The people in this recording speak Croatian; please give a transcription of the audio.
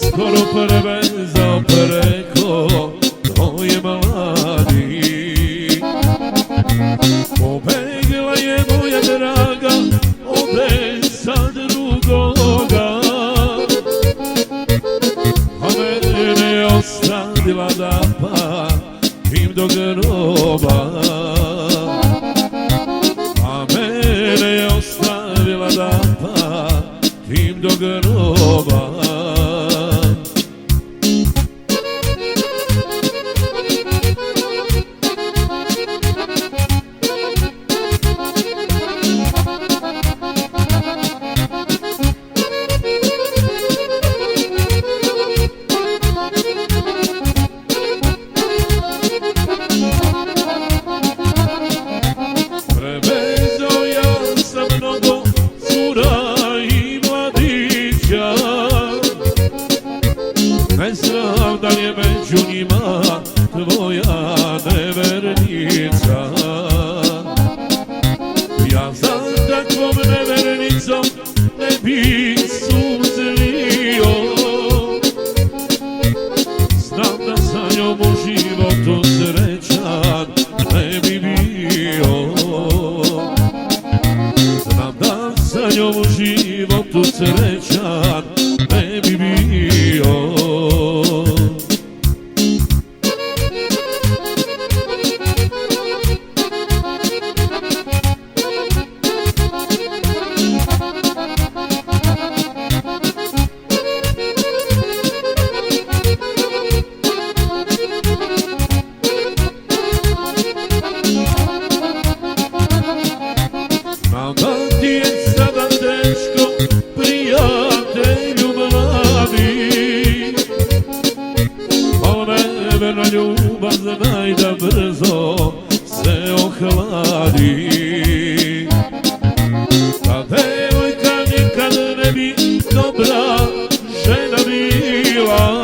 skoro prevezao preko tvoje mladi. Pobegla je moja draga, ode sad drugoga, a mene je ostavila da patim do groba. A mene je ostavila da patim do groba. Ne znam da li je među njima tvoja nevernica. Ja za takvom nevernicom ne bi suzlio. Znam da sa njom u životu srećan ne bi bio. Znam da sa njom u životu srećan ne bi bio. Znam da ti je sada teško, prijatelju mladi, al neverna ljubav znaj da brzo se ohladi. Ta devojka nikad ne bi dobra žena bila,